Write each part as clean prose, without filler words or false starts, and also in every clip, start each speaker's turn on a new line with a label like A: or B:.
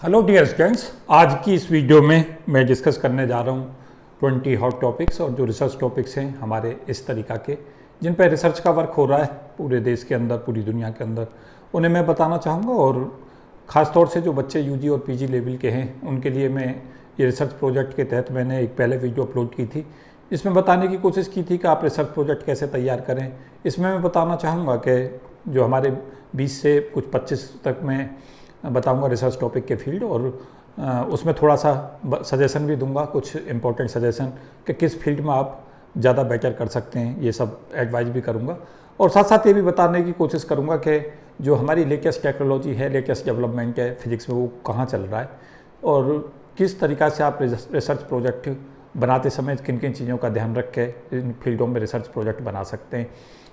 A: Hello dear students, आज की इस वीडियो में मैं डिस्कस करने जा रहा हूँ 20 हॉट टॉपिक्स और जो रिसर्च टॉपिक्स हैं हमारे इस तरीक़ा के जिन पर रिसर्च का वर्क हो रहा है पूरे देश के अंदर, पूरी दुनिया के अंदर, उन्हें मैं बताना चाहूँगा। और ख़ास तौर से जो बच्चे यूजी और पीजी लेवल के हैं उनके लिए मैं ये रिसर्च प्रोजेक्ट के तहत मैंने एक पहले वीडियो अपलोड की थी, इसमें बताने की कोशिश की थी कि आप रिसर्च प्रोजेक्ट कैसे तैयार करें। इसमें मैं बताना चाहूँगा कि जो हमारे 20 से कुछ 25 तक मैं बताऊंगा रिसर्च टॉपिक के फील्ड, और उसमें थोड़ा सा सजेशन भी दूंगा, कुछ इंपॉर्टेंट सजेशन कि किस फील्ड में आप ज़्यादा बेटर कर सकते हैं, ये सब एडवाइस भी करूंगा। और साथ साथ ये भी बताने की कोशिश करूंगा कि जो हमारी लेटेस्ट टेक्नोलॉजी है, लेटेस्ट डेवलपमेंट है फिजिक्स में, वो कहाँ चल रहा है और किस तरीक़ा से आप रिसर्च प्रोजेक्ट बनाते समय किन किन चीज़ों का ध्यान रख के इन फील्डों में रिसर्च प्रोजेक्ट बना सकते हैं,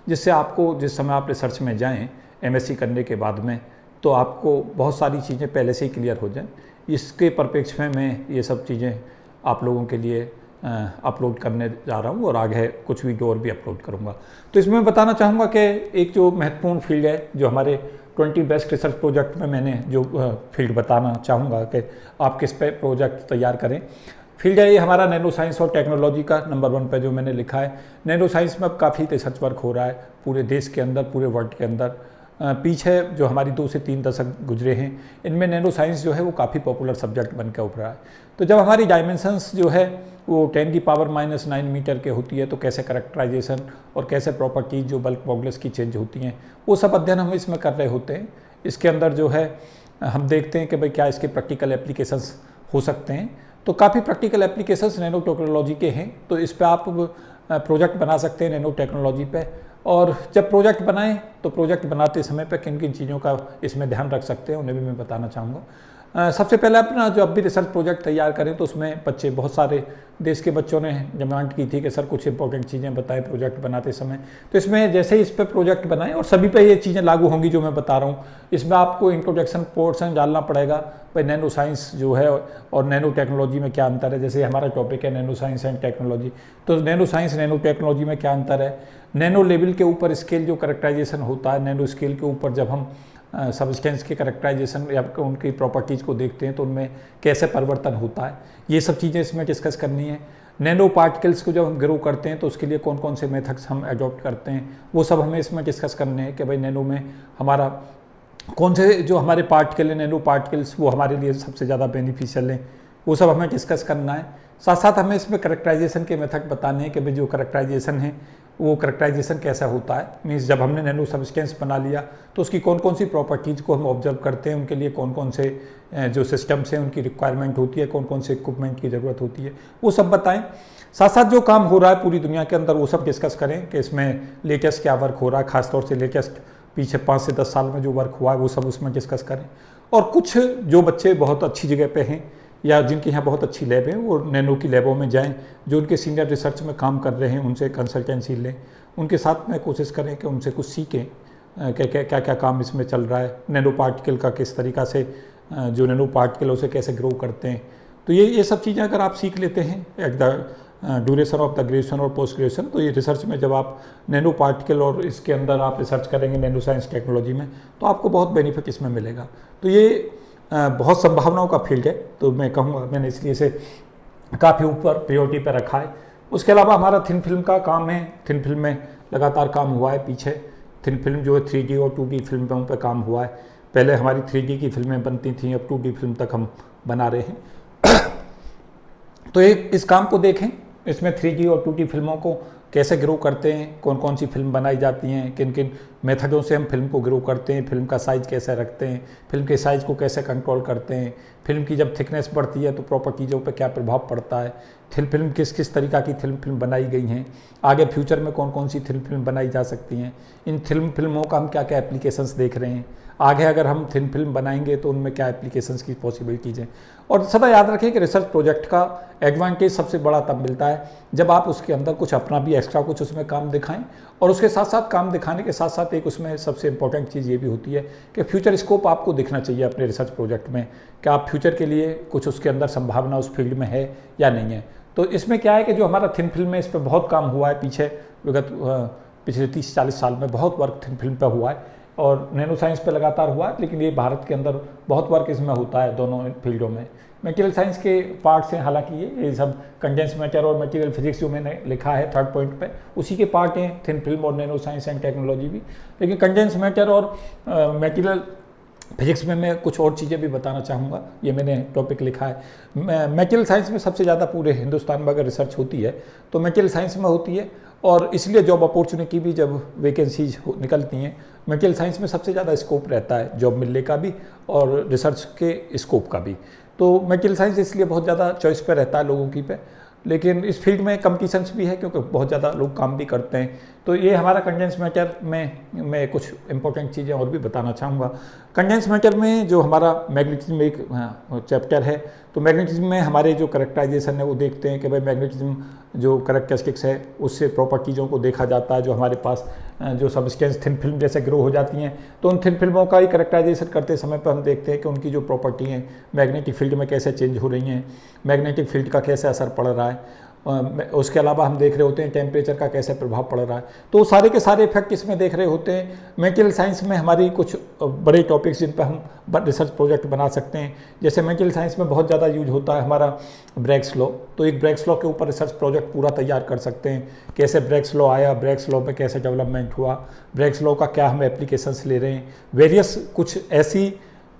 A: जिससे आपको जिस समय आप रिसर्च में जाएँ एमएससी करने के बाद में, तो आपको बहुत सारी चीज़ें पहले से ही क्लियर हो जाएं। इसके परिप्रेक्ष्य में मैं ये सब चीज़ें आप लोगों के लिए अपलोड करने जा रहा हूँ और आगे कुछ वीडियो और भी अपलोड करूँगा। तो इसमें मैं बताना चाहूँगा कि एक जो महत्वपूर्ण फील्ड है, जो हमारे 20 बेस्ट रिसर्च प्रोजेक्ट में मैंने जो फील्ड बताना चाहूँगा कि आप किस पे प्रोजेक्ट तैयार करें, फील्ड है ये हमारा नैनो साइंस और टेक्नोलॉजी का। नंबर 1 पे जो मैंने लिखा है, नैनो साइंस में अब काफ़ी रिसर्च वर्क हो रहा है पूरे देश के अंदर, पूरे वर्ल्ड के अंदर। पीछे जो हमारी 2 से 3 दशक गुजरे हैं, इनमें नैनो साइंस जो है वो काफ़ी पॉपुलर सब्जेक्ट बन के उभरा है। तो जब हमारी डायमेंशंस जो है वो 10⁻⁹ मीटर के होती है, तो कैसे करेक्टराइजेशन और कैसे प्रॉपर्टीज जो बल्क मॉडुलस की चेंज होती हैं, वो सब अध्ययन हम इसमें कर रहे होते हैं। इसके अंदर जो है हम देखते हैं कि भाई क्या इसके प्रैक्टिकल एप्लीकेशंस हो सकते हैं। तो काफ़ी प्रैक्टिकल एप्लीकेशंस नैनो टेक्नोलॉजी के हैं, तो इस पर आप प्रोजेक्ट बना सकते हैं नैनो टेक्नोलॉजी पे। और जब प्रोजेक्ट बनाएं तो प्रोजेक्ट बनाते समय पे किन किन चीज़ों का इसमें ध्यान रख सकते हैं, उन्हें भी मैं बताना चाहूँगा। सबसे पहले अपना जो अब भी रिसर्च प्रोजेक्ट तैयार करें तो उसमें बच्चे, बहुत सारे देश के बच्चों ने डिमांड की थी कि सर कुछ इंपॉर्टेंट चीज़ें बताएं प्रोजेक्ट बनाते समय। तो इसमें जैसे ही इस पर प्रोजेक्ट बनाएं, और सभी पे ये चीज़ें लागू होंगी जो मैं बता रहा हूँ, इसमें आपको इंट्रोडक्शन पोर्शन डालना पड़ेगा भाई नैनो साइंस जो है और नैनो टेक्नोलॉजी में क्या अंतर है। जैसे हमारा टॉपिक है नैनो साइंस एंड टेक्नोलॉजी, तो नैनो साइंस नैनो टेक्नोलॉजी में क्या अंतर है। नैनो लेवल के ऊपर स्केल जो करेक्टराइजेशन होता है, नैनो स्केल के ऊपर जब हम सब्सटेंस के करेक्टराइजेशन या उनकी प्रॉपर्टीज़ को देखते हैं तो उनमें कैसे परिवर्तन होता है, ये सब चीज़ें इसमें डिस्कस करनी है। नैनो पार्टिकल्स को जब हम ग्रो करते हैं तो उसके लिए कौन कौन से मेथड्स हम अडॉप्ट करते हैं, वो सब हमें इसमें डिस्कस करने हैं कि भाई नैनो में हमारा कौन से जो हमारे पार्टिकल हैं, नैनो पार्टिकल्स, वो हमारे लिए सबसे ज़्यादा बेनिफिशियल हैं, वो सब हमें डिस्कस करना है। साथ साथ हमें इसमें करेक्टराइजेशन के मेथड बताने हैं कि भाई जो करेक्टराइजेशन है वो करेक्टराइजेशन कैसा होता है। मीन्स जब हमने नैनो सब्सटेंस बना लिया तो उसकी कौन कौन सी प्रॉपर्टीज़ को हम ऑब्जर्व करते हैं, उनके लिए कौन कौन से जो सिस्टम्स हैं उनकी रिक्वायरमेंट होती है, कौन कौन से इक्विपमेंट की ज़रूरत होती है, वो सब बताएं। साथ साथ जो काम हो रहा है पूरी दुनिया के अंदर वो सब डिस्कस करें कि इसमें लेटेस्ट क्या वर्क हो रहा है, खासतौर से लेटेस्ट पीछे 5 से 10 साल में जो वर्क हुआ है वो सब उसमें डिस्कस करें। और कुछ जो बच्चे बहुत अच्छी जगह पे हैं या जिनके यहाँ बहुत अच्छी लैब है, वो नैनो की लैबों में जाएं, जो उनके सीनियर रिसर्च में काम कर रहे हैं उनसे कंसल्टेंसी लें, उनके साथ में कोशिश करें कि उनसे कुछ सीखें क्या क्या काम इसमें चल रहा है, नैनो पार्टिकल का किस तरीक़ा से जो नैनो पार्टिकल है उसे कैसे ग्रो करते हैं। तो ये सब चीज़ें अगर आप सीख लेते हैं at the duration of the graduation और पोस्ट ग्रेजुएशन, तो ये रिसर्च में जब आप नैनो पार्टिकल और इसके अंदर आप रिसर्च करेंगे नैनो साइंस टेक्नोलॉजी में, तो आपको बहुत बेनिफिट इसमें मिलेगा। तो ये बहुत संभावनाओं का फील्ड है, तो मैं कहूँगा मैंने इसलिए इसे काफ़ी ऊपर प्रायोरिटी पर रखा है। उसके अलावा हमारा थिन फिल्म का काम है, थिन फिल्म में लगातार काम हुआ है पीछे। थिन फिल्म जो है 3D और 2D फिल्मों पर काम हुआ है। पहले हमारी 3D की फिल्में बनती थीं, अब 2D फिल्म तक हम बना रहे हैं। तो इस काम को देखें, इसमें 3D और 2D फिल्मों को कैसे ग्रो करते हैं, कौन कौन सी फिल्म बनाई जाती हैं, किन किन मेथडों से हम फिल्म को ग्रो करते हैं, फिल्म का साइज़ कैसे रखते हैं, फिल्म के साइज़ को कैसे कंट्रोल करते हैं, फिल्म की जब थिकनेस बढ़ती है तो प्रॉपर्टीज़ों पे क्या प्रभाव पड़ता है, थिन फिल्म किस किस तरीक़ा की थिन फिल्म बनाई गई हैं, आगे फ्यूचर में कौन कौन सी थिन फिल्म बनाई जा सकती हैं, इन थिन फिल्मों का हम क्या क्या एप्लीकेशंस देख रहे हैं, आगे अगर हम थिन फिल्म बनाएंगे तो उनमें क्या एप्लीकेशंस की पॉसिबिलिटीज़ हैं। और सदा याद रखें कि रिसर्च प्रोजेक्ट का एडवांटेज सबसे बड़ा तब मिलता है जब आप उसके अंदर कुछ अपना भी एक्स्ट्रा कुछ उसमें काम दिखाएं, और उसके साथ साथ काम दिखाने के साथ साथ एक उसमें सबसे इंपॉर्टेंट चीज़ ये भी होती है कि फ्यूचर स्कोप आपको दिखना चाहिए अपने रिसर्च प्रोजेक्ट में, कि आप फ्यूचर के लिए कुछ उसके अंदर संभावना उस फील्ड में है या नहीं है। तो इसमें क्या है कि जो हमारा थिन फिल्म है इस पर बहुत काम हुआ है पीछे, विगत पिछले 30-40 साल में बहुत वर्क थिन फिल्म पर हुआ है। और नैनो साइंस पे लगातार हुआ, लेकिन ये भारत के अंदर बहुत वर्क इसमें होता है दोनों फील्डों में। मटेरियल साइंस के पार्ट्स हैं, हालांकि ये सब कंडेंस मैटर और मटेरियल फिजिक्स जो मैंने लिखा है थर्ड पॉइंट पे, उसी के पार्ट हैं थिन फिल्म और नैनो साइंस एंड टेक्नोलॉजी भी। लेकिन कंडेंस मैटर और मटेरियल फिजिक्स में मैं कुछ और चीज़ें भी बताना चाहूँगा, ये मैंने टॉपिक लिखा है। मटेरियल साइंस में सबसे ज़्यादा पूरे हिंदुस्तान में अगर रिसर्च होती है तो मटेरियल साइंस में होती है, और इसलिए जॉब अपॉर्चुनिटी भी जब वैकेंसीज निकलती हैं मटेरियल साइंस में सबसे ज़्यादा स्कोप रहता है जॉब मिलने का भी और रिसर्च के स्कोप का भी। तो मटेरियल साइंस इसलिए बहुत ज़्यादा चॉइस पे रहता है लोगों की पे, लेकिन इस फील्ड में कंपटीशंस भी है क्योंकि बहुत ज़्यादा लोग काम भी करते हैं। तो ये हमारा कंडेंस मैटर में मैं कुछ इंपॉर्टेंट चीज़ें और भी बताना चाहूँगा। कंडेंस मैटर में जो हमारा मैग्नेटिज्म एक चैप्टर है, तो मैग्नेटिज्म में हमारे जो करेक्टराइजेशन है वो देखते हैं कि भाई मैग्नेटिज्म जो करेक्टरिस्टिक्स है उससे प्रॉपर्टीज़ों को देखा जाता है। जो हमारे पास जो सब्सटेंस थिन फिल्म जैसे ग्रो हो जाती हैं तो उन थिन फिल्मों का ही करेक्टराइजेशन करते समय पर हम देखते हैं कि उनकी जो प्रॉपर्टी हैं मैग्नेटिक फील्ड में कैसे चेंज हो रही हैं, मैग्नेटिक फील्ड का कैसे असर पड़ रहा है। उसके अलावा हम देख रहे होते हैं टेम्परेचर का कैसे प्रभाव पड़ रहा है। तो सारे के सारे इफेक्ट इसमें देख रहे होते हैं। मटेरियल साइंस में हमारी कुछ बड़े टॉपिक्स जिन पर हम रिसर्च प्रोजेक्ट बना सकते हैं, जैसे मटेरियल साइंस में बहुत ज़्यादा यूज होता है हमारा ब्रैग्स लॉ, तो एक ब्रैग्स लॉ के ऊपर रिसर्च प्रोजेक्ट पूरा तैयार कर सकते हैं। कैसे ब्रैग्स लॉ आया, ब्रैग्स लॉ में कैसे डेवलपमेंट हुआ, ब्रैग्स लॉ का क्या हम एप्लीकेशंस ले रहे हैं, वेरियस कुछ ऐसी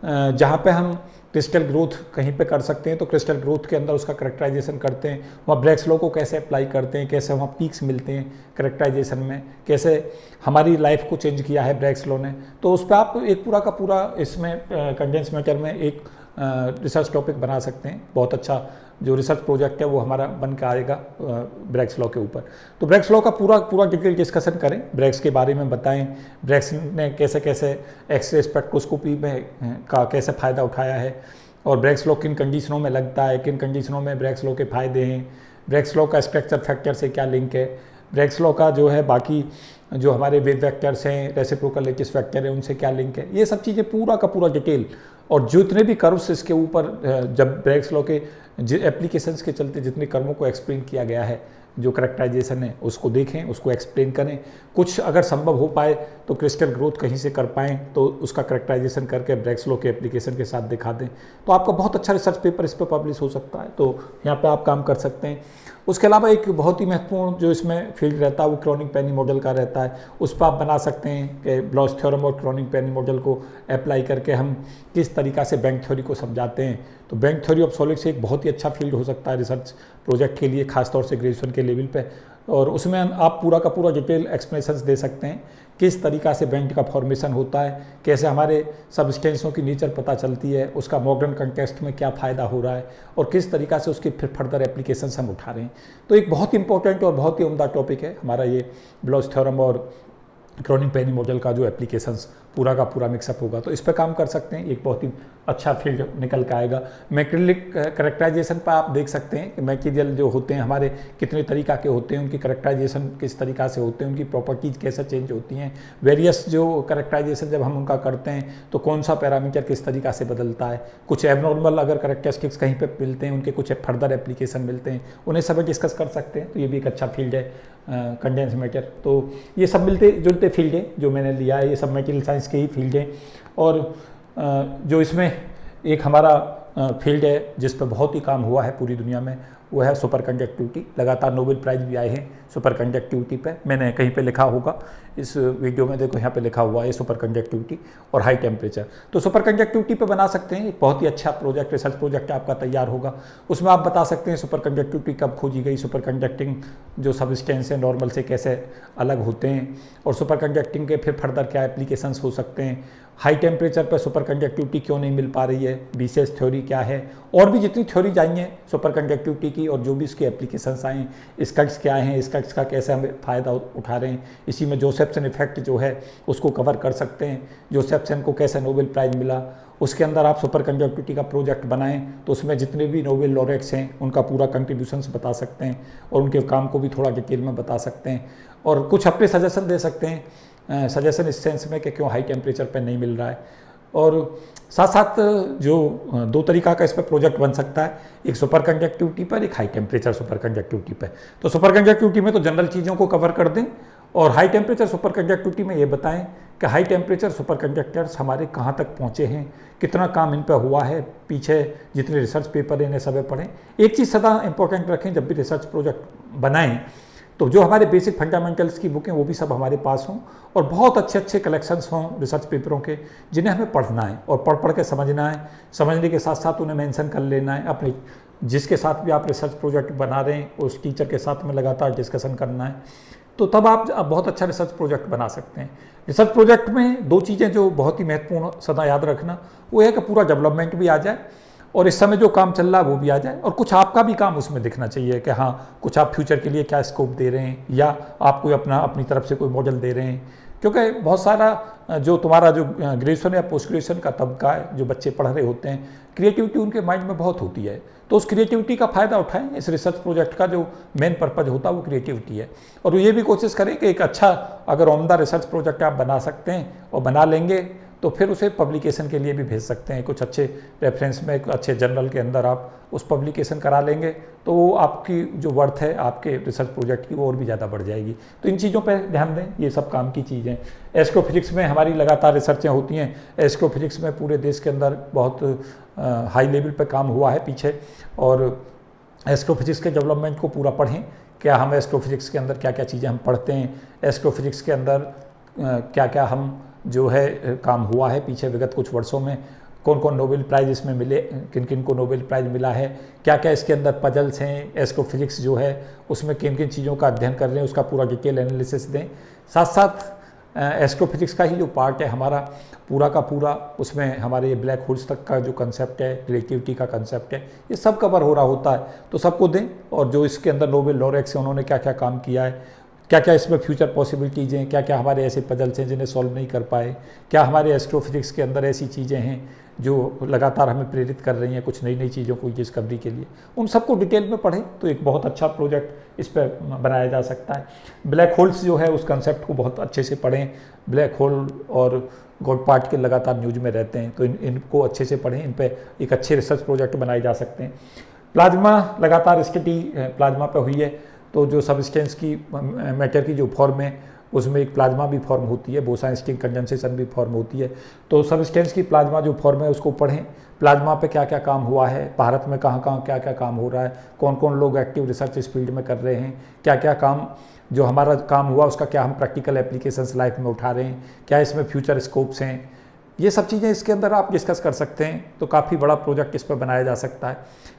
A: जहाँ पे हम क्रिस्टल ग्रोथ कहीं पे कर सकते हैं तो क्रिस्टल ग्रोथ के अंदर उसका करेक्टराइजेशन करते हैं, वहाँ ब्रैग्स लॉ को कैसे अप्लाई करते हैं, कैसे वहाँ पीक्स मिलते हैं करेक्टराइजेशन में, कैसे हमारी लाइफ को चेंज किया है ब्रैग्स लॉ ने। तो उस पर आप एक पूरा का पूरा इसमें कंडेंस मैटर में एक रिसर्च टॉपिक बना सकते हैं। बहुत अच्छा जो रिसर्च प्रोजेक्ट है वो हमारा बन के आएगा ब्रैग्स लॉ के ऊपर। तो ब्रैग्स लॉ का पूरा डिटेल डिस्कशन करें, ब्रैग्स के बारे में बताएं, ब्रैग्स ने कैसे कैसे एक्सरे स्पेक्ट्रोस्कोपी में का कैसे फ़ायदा उठाया है, और ब्रैग्स लॉ किन कंडीशनों में लगता है, किन कंडीशनों में ब्रैग्स लॉ के फ़ायदे हैं, ब्रैग्स लॉ का स्ट्रक्चर फैक्टर से क्या लिंक है, ब्रैग्स लॉ का जो है बाकी जो हमारे वेव वेक्टर्स हैं, रेसिप्रोकल लेटिस फैक्टर है, उनसे क्या लिंक है, ये सब चीज़ें पूरा का पूरा डिटेल। और जितने भी कर्व्स इसके ऊपर जब ब्रैग्स लॉ के एप्लीकेशंस के चलते जितने कर्मों को एक्सप्लेन किया गया है, जो करेक्टराइजेशन है उसको देखें, उसको एक्सप्लेन करें। कुछ अगर संभव हो पाए तो क्रिस्टल ग्रोथ कहीं से कर पाएँ तो उसका करेक्टराइजेशन करके ब्रैग्स लॉ के एप्लीकेशन के साथ दिखा दें, तो आपका बहुत अच्छा रिसर्च पेपर इस पर पब्लिश हो सकता है। तो यहाँ पे आप काम कर सकते हैं। उसके अलावा एक बहुत ही महत्वपूर्ण जो इसमें फील्ड रहता है वो क्रॉनिक पेनी मॉडल का रहता है। उस पर आप बना सकते हैं कि ब्लॉच थ्योरम और क्रॉनिक पेनी मॉडल को अप्लाई करके हम किस तरीक़ा से बैंक थ्योरी को समझाते हैं। तो बैंक थ्योरी ऑफ सॉलिड्स एक बहुत ही अच्छा फील्ड हो सकता है रिसर्च प्रोजेक्ट के लिए, खासतौर से ग्रेजुएशन के लेवल पे, और उसमें आप पूरा का पूरा डिटेल एक्सप्लेनेशंस दे सकते हैं किस तरीक़ा से बैंक का फॉर्मेशन होता है, कैसे हमारे सब्सटेंसों की नेचर पता चलती है, उसका मॉडर्न कंटेक्स्ट में क्या फ़ायदा हो रहा है, और किस तरीक़ा से उसके फिर फर्दर एप्लीकेशंस हम उठा रहे हैं। तो एक बहुत इंपॉर्टेंट और बहुत ही उम्दा टॉपिक है हमारा ये ब्लॉच थ्योरम और क्रॉनिक पेनी मॉडल का जो एप्लीकेशंस पूरा का पूरा मिक्सअप होगा, तो इस पर काम कर सकते हैं। एक बहुत ही अच्छा फील्ड निकल के आएगा। मैटेरियल करेक्टराइजेशन पर आप देख सकते हैं कि मटेरियल जो होते हैं हमारे कितने तरीक़ा के होते हैं, उनकी करेक्टराइजेशन किस तरीक़ा से होते हैं, उनकी प्रॉपर्टीज़ कैसे चेंज होती हैं, वेरियस जो करेक्टराइजेशन जब हम उनका करते हैं तो कौन सा पैरामीटर किस तरीक़ा से बदलता है, कुछ एबनॉर्मल अगर करेक्टरिस्टिक्स कहीं पर मिलते हैं, उनके कुछ फर्दर एप्लीकेशन मिलते हैं, उन्हें सब डिस्कस कर सकते हैं। तो ये भी एक अच्छा फील्ड है कंडेंस मैटर। तो ये सब मिलते जुलते फील्ड हैं जो मैंने लिया है, ये सब मटेरियल साइंस के ही फील्ड हैं। और जो इसमें एक हमारा फील्ड है जिस पर बहुत ही काम हुआ है पूरी दुनिया में, वो है सुपर कंडक्टिविटी। लगातार नोबेल प्राइज़ भी आए हैं सुपर कंडक्टिविटी पे, मैंने कहीं पे लिखा होगा इस वीडियो में, देखो यहाँ पे लिखा हुआ है सुपर कंडक्टिविटी और हाई टेम्परेचर। तो सुपर कंडक्टिविटी पे बना सकते हैं, एक बहुत ही अच्छा प्रोजेक्ट, रिसर्च प्रोजेक्ट आपका तैयार होगा। उसमें आप बता सकते हैं सुपर कंडक्टिविटी कब खोजी गई, सुपर कंडक्टिंग जो सबस्टेंस है नॉर्मल से कैसे अलग होते हैं, और सुपर कंडक्टिंग के फिर फर्दर क्या एप्लीकेशंस हो सकते हैं, हाई टेम्परेचर पर सुपर कंडक्टिविटी क्यों नहीं मिल पा रही है, बीसीएस थ्योरी क्या है, और भी जितनी थ्योरीज आई हैं सुपर कंडक्टिविटी की और जो भी इसके एप्लीकेशंस आए हैं, स्कट्स क्या हैं, स्कट्स का कैसे हम फ़ायदा उठा रहे हैं, इसी में जोसेफ्सन इफेक्ट जो है उसको कवर कर सकते हैं, जोसेफ्सन को कैसे नोबेल प्राइज़ मिला, उसके अंदर आप सुपर कंडक्टिविटी का प्रोजेक्ट बनाएं तो उसमें जितने भी नोबेल लॉरेट्स हैं उनका पूरा कंट्रीब्यूशंस बता सकते हैं और उनके काम को भी थोड़ा डिटेल में बता सकते हैं, और कुछ अपने सजेशन दे सकते हैं, सजेशन इस सेंस में कि क्यों हाई टेम्परेचर पर नहीं मिल रहा है। और साथ साथ जो दो तरीका का इस पर प्रोजेक्ट बन सकता है, एक सुपर कंडक्टिविटी पर, एक हाई टेम्परेचर सुपर कंडक्टिविटी पर। तो सुपर कंडक्टिविटी में तो जनरल चीज़ों को कवर कर दें, और हाई टेम्परेचर सुपर कंडक्टिविटी में ये बताएं कि हाई टेम्परेचर सुपर कंडक्टर्स हमारे कहाँ तक पहुँचे हैं, कितना काम इन पर हुआ है, पीछे जितने रिसर्च पेपर हैं इन्हें सब पढ़ें। एक चीज़ सदा इंपॉर्टेंट रखें जब भी रिसर्च प्रोजेक्ट बनाएं, तो जो हमारे बेसिक फंडामेंटल्स की बुकें वो भी सब हमारे पास हों, और बहुत अच्छे अच्छे कलेक्शंस हों रिसर्च पेपरों के, जिन्हें हमें पढ़ना है और पढ़ के समझना है। समझने के साथ साथ उन्हें मेंशन कर लेना है। अपने जिसके साथ भी आप रिसर्च प्रोजेक्ट बना रहे हैं उस टीचर के साथ में लगातार डिस्कशन करना है, तो तब आप बहुत अच्छा रिसर्च प्रोजेक्ट बना सकते हैं। रिसर्च प्रोजेक्ट में दो चीज़ें जो बहुत ही महत्वपूर्ण सदा याद रखना, वो है कि पूरा डेवलपमेंट भी आ जाए और इस समय जो काम चल रहा है वो भी आ जाए, और कुछ आपका भी काम उसमें दिखना चाहिए कि हाँ कुछ आप फ्यूचर के लिए क्या स्कोप दे रहे हैं, या आप कोई अपनी तरफ से कोई मॉडल दे रहे हैं। क्योंकि बहुत सारा जो तुम्हारा जो ग्रेजुएशन या पोस्ट ग्रेजुएशन का तबका है, जो बच्चे पढ़ रहे होते हैं, क्रिएटिविटी उनके माइंड में बहुत होती है, तो उस क्रिएटिविटी का फ़ायदा उठाएं। इस रिसर्च प्रोजेक्ट का जो मेन पर्पज़ होता है वो क्रिएटिविटी है, और ये भी कोशिश करें कि एक अच्छा अगर उम्दा रिसर्च प्रोजेक्ट आप बना सकते हैं और बना लेंगे तो फिर उसे पब्लिकेशन के लिए भी भेज सकते हैं। कुछ अच्छे रेफरेंस में एक अच्छे जर्नल के अंदर आप उस पब्लिकेशन करा लेंगे तो वो आपकी जो वर्थ है आपके रिसर्च प्रोजेक्ट की वो और भी ज़्यादा बढ़ जाएगी। तो इन चीज़ों पर ध्यान दें, ये सब काम की चीज़ें। एस्ट्रोफिजिक्स में हमारी लगातार रिसर्चें होती हैं। एस्ट्रोफिजिक्स में पूरे देश के अंदर बहुत हाई लेवल पर काम हुआ है पीछे, और एस्ट्रोफिजिक्स के डेवलपमेंट को पूरा पढ़ें। क्या हम एस्ट्रोफिजिक्स के अंदर क्या क्या चीज़ें हम पढ़ते हैं, एस्ट्रोफिजिक्स के अंदर क्या क्या हम जो है काम हुआ है पीछे विगत कुछ वर्षों में, कौन कौन नोबेल प्राइज़ इसमें मिले, किन किन को नोबेल प्राइज़ मिला है, क्या क्या इसके अंदर पजल्स हैं, एस्ट्रोफिजिक्स जो है उसमें किन किन चीज़ों का अध्ययन कर रहे हैं, उसका पूरा डिटेल एनालिसिस दें। साथ साथ एस्ट्रोफिजिक्स का ही जो पार्ट है हमारा पूरा का पूरा, उसमें हमारे ये ब्लैक होल्स तक का जो कंसेप्ट है, रिलेटिविटी का कंसेप्ट है, ये सब कवर हो रहा होता है, तो सबको दें। और जो इसके अंदर नोबेल लॉरेट्स हैं उन्होंने क्या क्या काम किया है, क्या क्या इसमें फ्यूचर पॉसिबिलिटीज़ हैं, क्या क्या हमारे ऐसे पजल्स हैं जिन्हें सॉल्व नहीं कर पाए, क्या हमारे एस्ट्रोफिजिक्स के अंदर ऐसी चीज़ें हैं जो लगातार हमें प्रेरित कर रही हैं कुछ नई नई चीज़ों को डिस्कवरी के लिए, उन सबको डिटेल में पढ़ें तो एक बहुत अच्छा प्रोजेक्ट इस पर बनाया जा सकता है। ब्लैक होल्स जो है उस कंसेप्ट को बहुत अच्छे से पढ़ें। ब्लैक होल और गॉड पार्ट के लगातार न्यूज में रहते हैं, तो इनको अच्छे से पढ़ें, इन पर एक अच्छे रिसर्च प्रोजेक्ट बनाए जा सकते हैं। प्लाज्मा लगातार स्टडी प्लाज्मा पर हुई है, तो जो सबस्टेंस की मैटर की जो फॉर्म है उसमें एक प्लाज्मा भी फॉर्म होती है, बोसाइंस्टीन कंडेंसेशन भी फॉर्म होती है। तो सबस्टेंस की प्लाज्मा जो फॉर्म है उसको पढ़ें। प्लाज्मा पे क्या क्या काम हुआ है, भारत में कहाँ कहाँ क्या क्या काम हो रहा है, कौन कौन लोग एक्टिव रिसर्च इस फील्ड में कर रहे हैं, क्या क्या काम जो हमारा काम हुआ उसका क्या हम प्रैक्टिकल एप्लीकेशंस लाइफ में उठा रहे हैं, क्या इसमें फ्यूचर स्कोप्स हैं, ये सब चीज़ें इसके अंदर आप डिस्कस कर सकते हैं। तो काफ़ी बड़ा प्रोजेक्ट इस पर बनाया जा सकता है।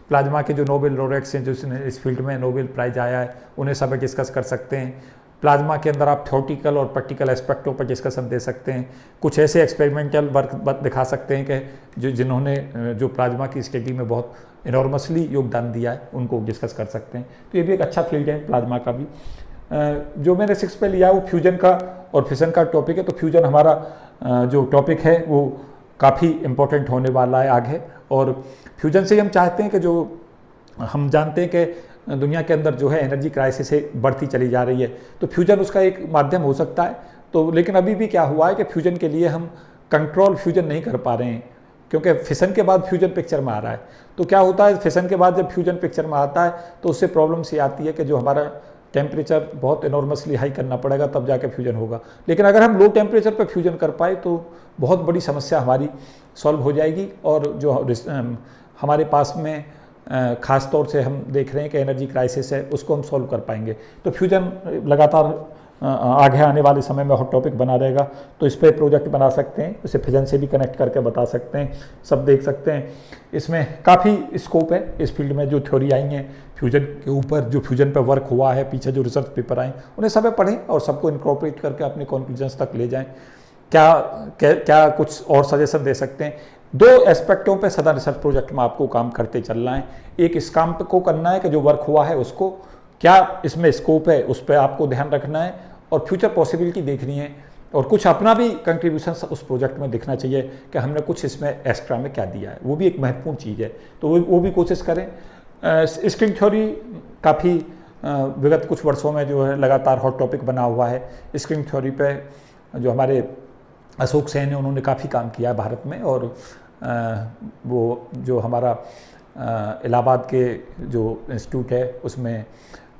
A: प्लाज्मा के जो नोबेल लॉरेट्स हैं जो इस फील्ड में नोबेल प्राइज़ आया है उन्हें सब डिस्कस कर सकते हैं। प्लाज्मा के अंदर आप थ्योरेटिकल और प्रैक्टिकल एस्पेक्टों पर डिस्कशन दे सकते हैं। कुछ ऐसे एक्सपेरिमेंटल वर्क दिखा सकते हैं कि जिन्होंने जो प्लाज्मा की स्टडी में बहुत इनॉर्मसली योगदान दिया है उनको डिस्कस कर सकते हैं। तो ये भी एक अच्छा फील्ड है प्लाज्मा का भी। जो मैंने 6 पे लिया वो फ्यूजन का और फिशन का टॉपिक है। तो फ्यूजन हमारा जो टॉपिक है वो काफ़ी इम्पोर्टेंट होने वाला है आगे, और फ्यूजन से हम चाहते हैं कि जो हम जानते हैं कि दुनिया के अंदर जो है एनर्जी क्राइसिस है बढ़ती चली जा रही है, तो फ्यूजन उसका एक माध्यम हो सकता है। तो लेकिन अभी भी क्या हुआ है कि फ्यूजन के लिए हम कंट्रोल फ्यूजन नहीं कर पा रहे हैं, क्योंकि फिशन के बाद फ्यूजन पिक्चर में आ रहा है। तो क्या होता है, फिशन के बाद जब फ्यूजन पिक्चर में आता है तो उससे प्रॉब्लम्स ये आती है कि जो हमारा टेम्परेचर बहुत इनॉर्मसली हाई करना पड़ेगा तब जाके फ्यूजन होगा। लेकिन अगर हम लो टेम्परेचर पर फ्यूजन कर पाए तो बहुत बड़ी समस्या हमारी सॉल्व हो जाएगी, और जो हमारे पास में ख़ास तौर से हम देख रहे हैं कि एनर्जी क्राइसिस है उसको हम सॉल्व कर पाएंगे। तो फ्यूजन लगातार आगे आने वाले समय में हॉट टॉपिक बना रहेगा, तो इस पर प्रोजेक्ट बना सकते हैं, इसे फिजन से भी कनेक्ट करके बता सकते हैं, सब देख सकते हैं। इसमें काफ़ी स्कोप है इस फील्ड में। जो थ्योरी आई हैं फ्यूजन के ऊपर, जो फ्यूजन पर वर्क हुआ है, पीछे जो रिसर्च पेपर आए उन्हें सब पढ़ें और सबको इनकॉर्पोरेट करके अपने कंक्लूजन्स तक ले जाएं। क्या कुछ और सजेशन दे सकते हैं। 2 एस्पेक्टों पे सदा रिसर्च प्रोजेक्ट में आपको काम करते चलना है। एक इस काम को करना है कि जो वर्क हुआ है उसको क्या इसमें स्कोप है उस पर आपको ध्यान रखना है, और फ्यूचर पॉसिबिलिटी देखनी है, और कुछ अपना भी कंट्रीब्यूशन उस प्रोजेक्ट में दिखना चाहिए कि हमने कुछ इसमें एक्स्ट्रा में क्या दिया है। वो भी एक महत्वपूर्ण चीज़ है, तो वो भी कोशिश करें। स्ट्रिंग थ्योरी काफ़ी विगत कुछ वर्षों में जो है लगातार हॉट टॉपिक बना हुआ है। स्ट्रिंग थ्योरी पे जो हमारे अशोक सेन है उन्होंने काफ़ी काम किया है भारत में, और वो जो हमारा इलाहाबाद के जो इंस्टीट्यूट है उसमें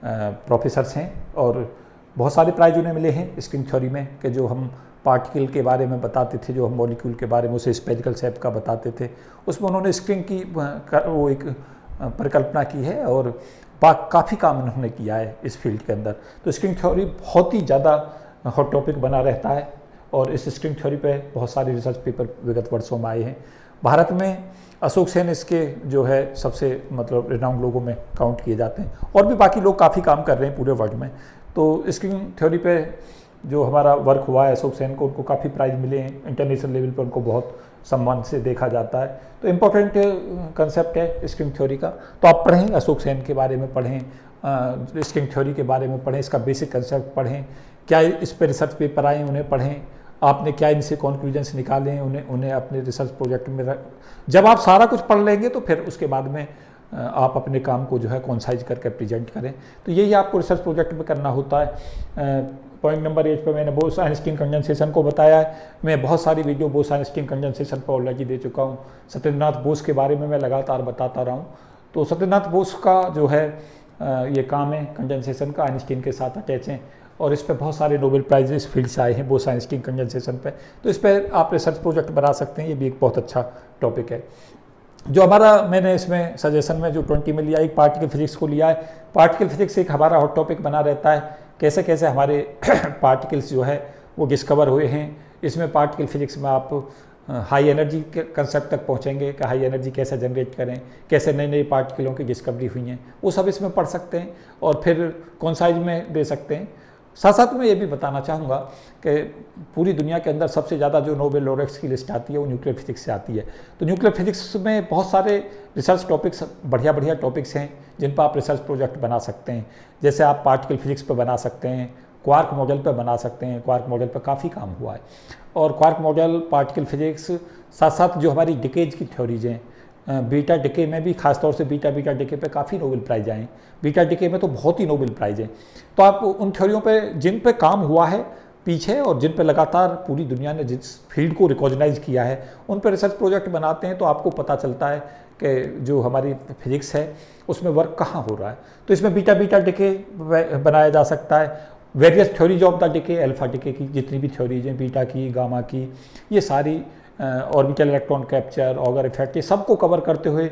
A: प्रोफेसर्स हैं, और बहुत सारे प्राइज उन्हें मिले हैं स्ट्रिंग थ्योरी में कि जो हम पार्टिकल के बारे में बताते थे, जो हम मॉलिक्यूल के बारे में उसे स्पेरिकल शेप का बताते थे, उसमें उन्होंने स्ट्रिंग की वो एक परिकल्पना की है और काफ़ी काम उन्होंने किया है इस फील्ड के अंदर। तो स्ट्रिंग थ्योरी बहुत ही ज़्यादा हॉट टॉपिक बना रहता है और इस स्ट्रिंग थ्योरी पे बहुत सारे रिसर्च पेपर विगत वर्षों में आए हैं। भारत में अशोक सेन इसके जो है सबसे मतलब रिनाउंड लोगों में काउंट किए जाते हैं, और भी बाकी लोग काफ़ी काम कर रहे हैं पूरे वर्ल्ड में। तो स्ट्रिंग थ्योरी पे जो हमारा वर्क हुआ है अशोक सेन को, उनको काफ़ी प्राइज़ मिले हैं, इंटरनेशनल लेवल पर उनको बहुत सम्मान से देखा जाता है। तो इम्पोर्टेंट कंसेप्ट है स्ट्रिंग थ्योरी का। तो आप पढ़ें, अशोक सेन के बारे में पढ़ें, स्ट्रिंग थ्योरी के बारे में पढ़ें, इसका बेसिक कंसेप्ट पढ़ें, क्या इस पर रिसर्च पेपर आए उन्हें पढ़ें, आपने क्या इनसे कॉन्क्लूजन्स निकाले हैं उन्हें अपने रिसर्च प्रोजेक्ट में जब आप सारा कुछ पढ़ लेंगे तो फिर उसके बाद में आप अपने काम को जो है कॉन्साइज करके प्रेजेंट करें। तो यही आपको रिसर्च प्रोजेक्ट में करना होता है। पॉइंट नंबर 8 पर मैंने बोस-आइंस्टीन कंडेंसेशन को बताया है। मैं बहुत सारी वीडियो बोस-आइंस्टीन कंडेंसेशन पर ऑलरेडी दे चुका हूँ। सत्येंद्रनाथ बोस के बारे में मैं लगातार बताता रहा हूँ। तो सत्येंद्रनाथ बोस का जो है ये काम है कंडेंसेशन का, आइंस्टीन के साथ अटैच हैं और इस पर बहुत सारे नोबेल प्राइज इस फील्ड से आए हैं बोस-आइंस्टीन कंडेंसेशन पे। तो इस पर आप रिसर्च प्रोजेक्ट बना सकते हैं, ये भी एक बहुत अच्छा टॉपिक है। जो हमारा मैंने इसमें सजेशन में जो 20 में लिया, एक पार्टिकल फिजिक्स को लिया है। पार्टिकल फिजिक्स एक हमारा हॉट टॉपिक बना रहता है, कैसे कैसे हमारे पार्टिकल्स जो है वो डिस्कवर हुए हैं। इसमें पार्टिकल फिजिक्स में आप हाई एनर्जी के कंसेप्ट तक पहुंचेंगे कि हाई एनर्जी कैसे जनरेट करें, कैसे नए नए पार्टिकलों की डिस्कवरी हुई हैं, वो सब इसमें पढ़ सकते हैं और फिर कॉन्साइज में दे सकते हैं। साथ साथ में ये भी बताना चाहूँगा कि पूरी दुनिया के अंदर सबसे ज़्यादा जो नोबेल लॉरेट्स की लिस्ट आती है वो न्यूक्लियर फिजिक्स से आती है। तो न्यूक्लियर फिजिक्स में बहुत सारे रिसर्च टॉपिक्स, बढ़िया बढ़िया टॉपिक्स हैं जिन पर आप रिसर्च प्रोजेक्ट बना सकते हैं। जैसे आप पार्टिकल फिजिक्स पर बना सकते हैं, क्वार्क मॉडल पर बना सकते हैं, क्वार्क मॉडल पर काफ़ी काम हुआ है। और क्वार्क मॉडल, पार्टिकल फिजिक्स, साथ साथ जो हमारी डिकेज की थ्योरीज हैं, बीटा डिके में भी खासतौर से बीटा डिके पे काफ़ी नोबेल प्राइज आए हैं। बीटा डिके में तो बहुत ही नोबेल प्राइज हैं। तो आप उन थ्योरियों पे जिन पे काम हुआ है पीछे और जिन पे लगातार पूरी दुनिया ने जिस फील्ड को रिकॉग्नाइज किया है उन पे रिसर्च प्रोजेक्ट बनाते हैं तो आपको पता चलता है कि जो हमारी फिजिक्स है उसमें वर्क कहाँ हो रहा है। तो इसमें बीटा डिके बनाया जा सकता है। Various theories of the decay, alpha decay की जितनी भी थ्योरीज हैं, बीटा की, गामा की, ये सारी orbital electron capture, auger effect, ये सबको कवर करते हुए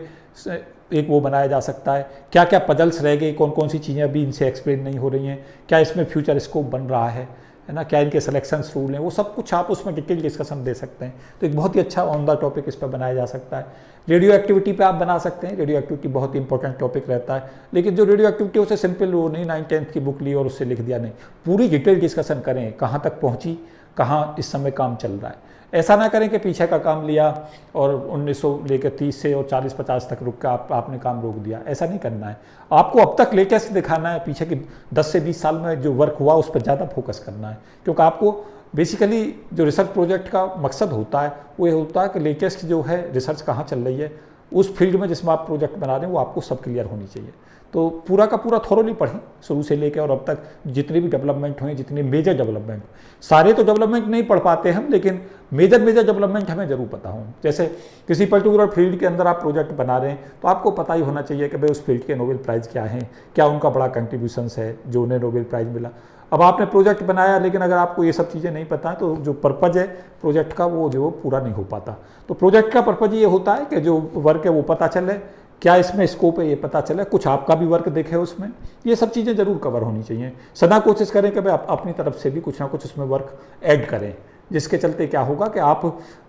A: एक वो बनाया जा सकता है। क्या क्या पजल्स रह गई, कौन कौन सी चीज़ें अभी इनसे एक्सप्लेन नहीं हो रही हैं, क्या इसमें फ्यूचर स्कोप बन रहा है ना, क्या इनके सिलेक्शंस रूल हैं, वो सब कुछ आप उसमें डिटेल डिस्कशन दे सकते हैं। तो एक बहुत ही अच्छा ऑन द टॉपिक इस पर बनाया जा सकता है। रेडियो एक्टिविटी पे आप बना सकते हैं। रेडियो एक्टिविटी बहुत इंपॉर्टेंट टॉपिक रहता है, लेकिन जो रेडियो एक्टिविटी उसे सिंपल वो नहीं 9th-10th की बुक ली और उससे लिख दिया, नहीं, पूरी डिटेल डिस्कशन करें, कहाँ तक पहुँची, कहाँ इस समय काम चल रहा है। ऐसा ना करें कि पीछे का काम लिया और 1900 लेकर 30 से और 40-50 तक रुक कर आपने काम रोक दिया। ऐसा नहीं करना है। आपको अब तक लेटेस्ट दिखाना है, पीछे की 10 से 20 साल में जो वर्क हुआ उस पर ज़्यादा फोकस करना है, क्योंकि आपको बेसिकली जो रिसर्च प्रोजेक्ट का मकसद होता है वो ये होता है कि लेटेस्ट जो है रिसर्च कहाँ चल रही है, उस फील्ड में जिसमें आप प्रोजेक्ट बना रहे हैं वो आपको सब क्लियर होनी चाहिए। तो पूरा का पूरा थोरोली पढ़ें शुरू से लेकर और अब तक जितने भी डेवलपमेंट हुए, जितने मेजर डेवलपमेंट, सारे तो डेवलपमेंट नहीं पढ़ पाते हम, लेकिन मेजर डेवलपमेंट हमें जरूर पता हो। जैसे किसी पर्टिकुलर फील्ड के अंदर आप प्रोजेक्ट बना रहे हैं तो आपको पता ही होना चाहिए कि भाई उस फील्ड के नोबेल प्राइज़ क्या हैं, क्या उनका बड़ा कंट्रीब्यूशंस है जो उन्हें नोबेल प्राइज़ मिला। अब आपने प्रोजेक्ट बनाया लेकिन अगर आपको ये सब चीज़ें नहीं पता तो जो पर्पज़ है प्रोजेक्ट का वो जो पूरा नहीं हो पाता। तो प्रोजेक्ट का पर्पज़ ये होता है कि जो वर्क है वो पता चले, क्या इसमें स्कोप है ये पता चले, कुछ आपका भी वर्क देखे उसमें, ये सब चीज़ें ज़रूर कवर होनी चाहिए। सदा कोशिश करें कि भाई आप अपनी तरफ से भी कुछ ना कुछ उसमें वर्क ऐड करें, जिसके चलते क्या होगा कि आप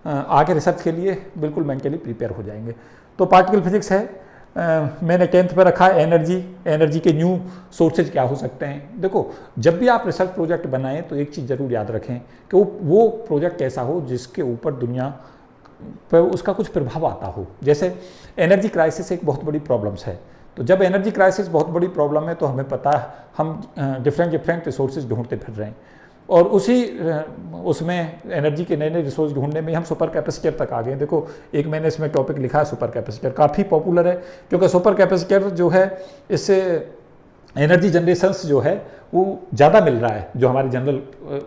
A: आगे रिसर्च के लिए बिल्कुल मेंटली प्रिपेयर हो जाएंगे। तो पार्टिकल फिजिक्स है, मैंने 10th पे रखा है। एनर्जी के न्यू सोर्सेज क्या हो सकते हैं। देखो, जब भी आप रिसर्च प्रोजेक्ट बनाएं तो एक चीज़ ज़रूर याद रखें कि वो प्रोजेक्ट ऐसा हो जिसके ऊपर दुनिया पर उसका कुछ प्रभाव आता हो। जैसे एनर्जी क्राइसिस एक बहुत बड़ी प्रॉब्लम्स है, तो जब एनर्जी क्राइसिस बहुत बड़ी प्रॉब्लम है तो हमें पता है हम डिफरेंट रिसोर्सेज ढूंढते फिर रहे हैं और उसमें एनर्जी के नए रिसोर्स ढूंढने में हम सुपर कैपेसिटर तक आ गए। देखो, एक मैंने इसमें टॉपिक लिखा है सुपर कैपेसिटर, काफ़ी पॉपुलर है क्योंकि सुपर कैपेसिटर जो है इससे एनर्जी जनरेशंस जो है वो ज़्यादा मिल रहा है जो हमारे जनरल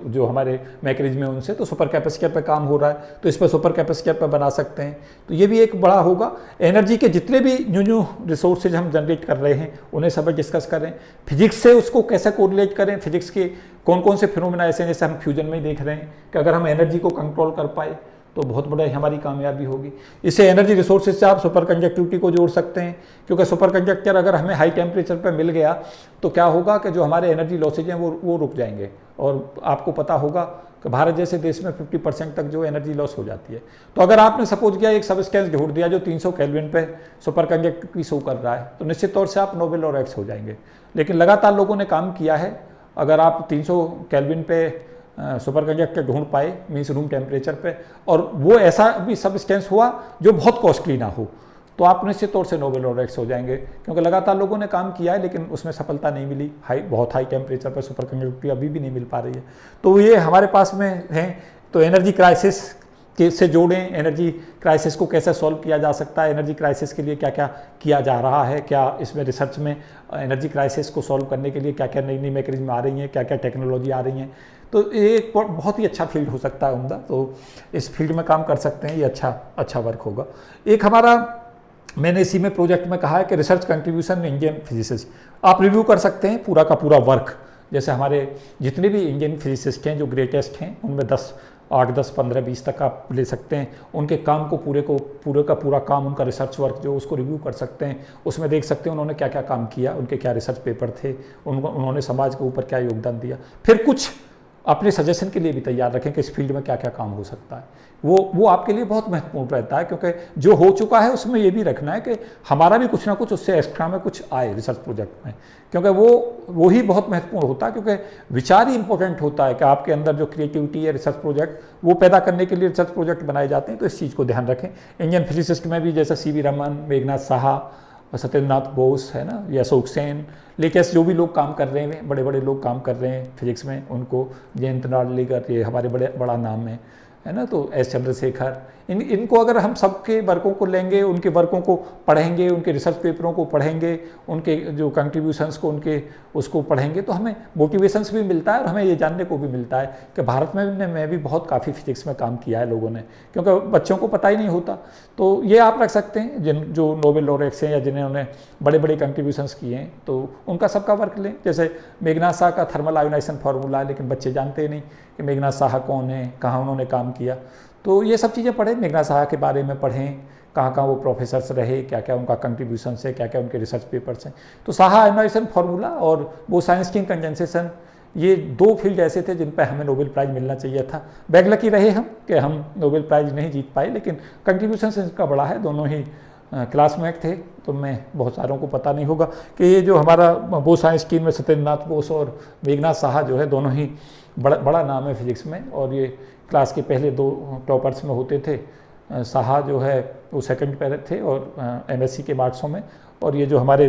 A: जो हमारे मैकेनिज्म में उनसे, तो सुपर कैपेसिटर पे काम हो रहा है, तो इस पर सुपर कैपेसिटर पे बना सकते हैं। तो ये भी एक बड़ा होगा। एनर्जी के जितने भी न्यू रिसोर्सेज हम जनरेट कर रहे हैं उन्हें सब डिस्कस करें, फिजिक्स से उसको कैसे कोरिलेट करें, फिजिक्स के कौन कौन से फिनोमेना ऐसे हैं, जैसे हम फ्यूजन में ही देख रहे हैं कि अगर हम एनर्जी को कंट्रोल कर पाए तो बहुत बड़ा हमारी कामयाबी होगी। इससे एनर्जी रिसोर्सेज से आप सुपर कंडक्टिविटी को जोड़ सकते हैं, क्योंकि सुपर कंडक्टर अगर हमें हाई टेम्परेचर पर मिल गया तो क्या होगा कि जो हमारे एनर्जी लॉसेज हैं वो रुक जाएंगे। और आपको पता होगा कि भारत जैसे देश में 50% तक जो एनर्जी लॉस हो जाती है। तो अगर आपने सपोज किया एक सबस्टेंस ढूंढ दिया जो 300 केल्विन पे सुपर कंडक्टिविटी शो कर रहा है, तो निश्चित तौर से आप नोबेल लॉरेट्स हो जाएंगे। लेकिन लगातार लोगों ने काम किया है, अगर आप 300 केल्विन पे सुपर कंडक्टर ढूंढ पाए मीन्स रूम टेम्परेचर पे, और वो ऐसा भी सबस्टेंस हुआ जो बहुत कॉस्टली ना हो, तो आप निश्चित तौर से नोबेल लॉरेट्स हो जाएंगे। क्योंकि लगातार लोगों ने काम किया है लेकिन उसमें सफलता नहीं मिली, बहुत हाई टेम्परेचर पर सुपर कंडक्टिविटी अभी भी नहीं मिल पा रही है। तो ये हमारे पास में है। तो एनर्जी क्राइसिस से जोड़ें, एनर्जी क्राइसिस को कैसे सॉल्व किया जा सकता है, एनर्जी क्राइसिस के लिए क्या क्या किया जा रहा है, क्या इसमें रिसर्च में एनर्जी क्राइसिस को सॉल्व करने के लिए क्या क्या नई नई मैकेनिज्म आ रही हैं, क्या क्या टेक्नोलॉजी आ रही हैं। तो ये एक बहुत ही अच्छा फील्ड हो सकता है उम्दा, तो इस फील्ड में काम कर सकते हैं, ये अच्छा वर्क होगा। एक हमारा मैंने इसी में प्रोजेक्ट में कहा है कि रिसर्च कंट्रीब्यूशन इंडियन फिजिसिस्ट, आप रिव्यू कर सकते हैं पूरा का पूरा वर्क। जैसे हमारे जितने भी इंडियन फिजिसिस्ट हैं जो ग्रेटेस्ट हैं उनमें 8, 10, 15, 20 तक आप ले सकते हैं। उनके काम को पूरे का पूरा काम, उनका रिसर्च वर्क जो उसको रिव्यू कर सकते हैं। उसमें देख सकते हैं उन्होंने क्या क्या काम किया, उनके क्या रिसर्च पेपर थे, उन्होंने समाज के ऊपर क्या योगदान दिया। फिर कुछ अपने सजेशन के लिए भी तैयार रखें कि इस फील्ड में क्या क्या काम हो सकता है। वो आपके लिए बहुत महत्वपूर्ण रहता है, क्योंकि जो हो चुका है उसमें ये भी रखना है कि हमारा भी कुछ ना कुछ उससे एक्स्ट्रा में कुछ आए रिसर्च प्रोजेक्ट में, क्योंकि वो ही बहुत महत्वपूर्ण होता है। क्योंकि विचार ही इंपॉर्टेंट होता है कि आपके अंदर जो क्रिएटिविटी है, रिसर्च प्रोजेक्ट वो पैदा करने के लिए रिसर्च प्रोजेक्ट बनाए जाते हैं। तो इस चीज़ को ध्यान रखें। इंडियन फिजिसिस्ट में भी जैसे CV रमन, मेघनाथ साहा, सत्येंद्रनाथ बोस है ना, या अशोक सेन, लेटेस्ट जो भी लोग काम कर रहे हैं, बड़े बड़े लोग काम कर रहे हैं फिजिक्स में, उनको जयंत नार्लिकर, ये हमारे बड़ा नाम है ना। तो S चंद्रशेखर, इनको अगर हम सबके वर्कों को लेंगे, उनके वर्कों को पढ़ेंगे, उनके रिसर्च पेपरों को पढ़ेंगे, उनके जो कंट्रीब्यूशंस को उसको पढ़ेंगे, तो हमें मोटिवेशंस भी मिलता है और हमें ये जानने को भी मिलता है कि भारत में भी बहुत काफ़ी फिजिक्स में काम किया है लोगों ने, क्योंकि बच्चों को पता ही नहीं होता। तो ये आप रख सकते हैं जो नोबेल लॉरेट्स हैं या जिन्होंने बड़े बड़े कंट्रीब्यूशंस किए हैं, तो उनका सबका वर्क लें। जैसे मेघनाथ साहा का थर्मल आयोनाइजेशन फार्मूला है, लेकिन बच्चे जानते नहीं कि मेघनाथ साहा कौन है, कहाँ उन्होंने काम किया। तो ये सब चीज़ें पढ़ें, मेघनाथ साहा के बारे में पढ़ें, कहाँ कहाँ वो प्रोफेसर्स रहे, क्या क्या उनका कंट्रीब्यूशन है, क्या क्या उनके रिसर्च पेपर्स हैं। तो साहा आयोनाइजेशन फार्मूला और वो साइंस कंडेंसेशन, ये 2 फील्ड ऐसे थे जिन पर हमें नोबेल प्राइज़ मिलना चाहिए था। बैकलकी रहे हम कि हम नोबेल प्राइज़ नहीं जीत पाए, लेकिन कंट्रीब्यूशन इनका बड़ा है। दोनों ही क्लासमेट थे, तो मैं बहुत सारों को पता नहीं होगा कि ये जो हमारा बोस आइंस्टीन में सत्येंद्रनाथ बोस और मेघनाथ साहा जो है, दोनों ही बड़ा नाम है फिजिक्स में, और ये क्लास के पहले 2 टॉपर्स में होते थे। साहा जो है वो सेकंड पे थे और MSc के मार्क्सों में, और ये जो हमारे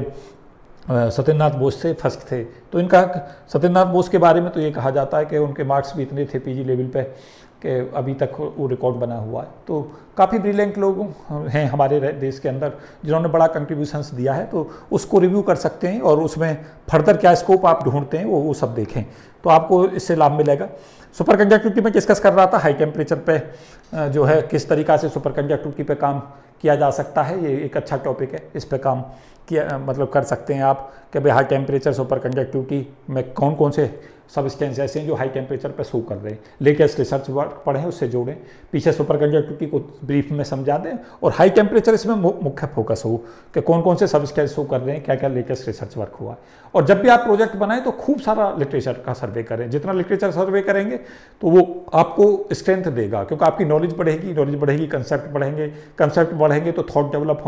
A: सत्येंद्रनाथ बोस से फर्स्ट थे। तो इनका सत्येंद्रनाथ बोस के बारे में तो ये कहा जाता है कि उनके मार्क्स भी इतने थे PG लेवल पे कि अभी तक वो रिकॉर्ड बना हुआ है। तो काफ़ी ब्रिलियंट लोग हैं हमारे देश के अंदर जिन्होंने बड़ा कंट्रीब्यूशंस दिया है, तो उसको रिव्यू कर सकते हैं और उसमें फर्दर क्या स्कोप आप ढूंढते हैं वो सब देखें, तो आपको इससे लाभ मिलेगा। सुपर कंडक्टिविटी में डिस्कस कर रहा था, हाई टेम्परेचर पे जो है किस तरीक़ा से सुपर कंडक्टिविटी पे काम किया जा सकता है, ये एक अच्छा टॉपिक है। इस पे काम किया मतलब कर सकते हैं आप कि भाई हाई टेम्परेचर सुपर कंडक्टिविटी में कौन कौन से सबस्टेंस ऐसे हैं जो हाई टेम्परेचर पर शो कर रहे हैं। लेटेस्ट रिसर्च वर्क पढ़ें, उससे जोड़ें, पीछे सुपर कंडक्टिविटी को ब्रीफ में समझा दें, और हाई टेम्परेचर इसमें मुख्य फोकस हो कि कौन कौन से सबस्टेंस शो कर रहे हैं, क्या क्या लेटेस्ट रिसर्च वर्क हुआ है। और जब भी आप प्रोजेक्ट बनाएं तो खूब सारा लिटरेचर का सर्वे करें। जितना लिटरेचर सर्वे करेंगे तो वो आपको स्ट्रेंथ देगा, क्योंकि आपकी नॉलेज बढ़ेगी, कंसेप्ट बढ़ेंगे तो थॉट डेवलप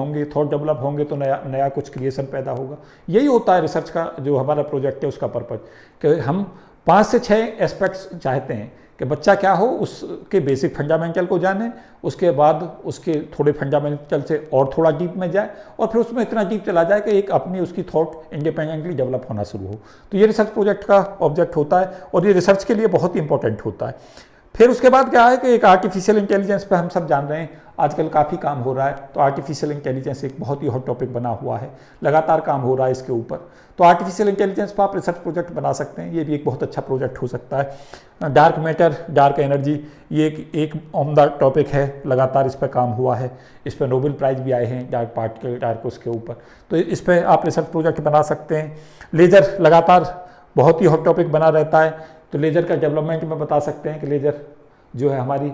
A: होंगे तो नया कुछ क्रिएशन पैदा होगा। यही होता है रिसर्च का जो हमारा प्रोजेक्ट है उसका पर्पज, कि हम 5 से 6 एस्पेक्ट्स चाहते हैं कि बच्चा क्या हो, उसके बेसिक फंडामेंटल को जाने, उसके बाद उसके थोड़े फंडामेंटल से और थोड़ा डीप में जाए, और फिर उसमें इतना डीप चला जाए कि एक अपनी उसकी थॉट इंडिपेंडेंटली डेवलप होना शुरू हो। तो ये रिसर्च प्रोजेक्ट का ऑब्जेक्ट होता है और ये रिसर्च के लिए बहुत इंपॉर्टेंट होता है। फिर उसके बाद क्या है कि एक आर्टिफिशियल इंटेलिजेंस पे हम सब जान रहे हैं, आजकल काफ़ी काम हो रहा है। तो आर्टिफिशियल इंटेलिजेंस एक बहुत ही हॉट टॉपिक बना हुआ है, लगातार काम हो रहा है इसके ऊपर। तो आर्टिफिशियल इंटेलिजेंस पर आप रिसर्च प्रोजेक्ट बना सकते हैं, ये भी एक बहुत अच्छा प्रोजेक्ट हो सकता है। डार्क मैटर, डार्क एनर्जी, ये एक उम्दा टॉपिक है, लगातार इस पर काम हुआ है, इस पर नोबेल प्राइज़ भी आए हैं, डार्क पार्टिकल, डार्क उसके ऊपर। तो इस पर आप रिसर्च प्रोजेक्ट बना सकते हैं। लेज़र लगातार बहुत ही हॉट टॉपिक बना रहता है, तो लेज़र का डेवलपमेंट में बता सकते हैं कि लेज़र जो है हमारी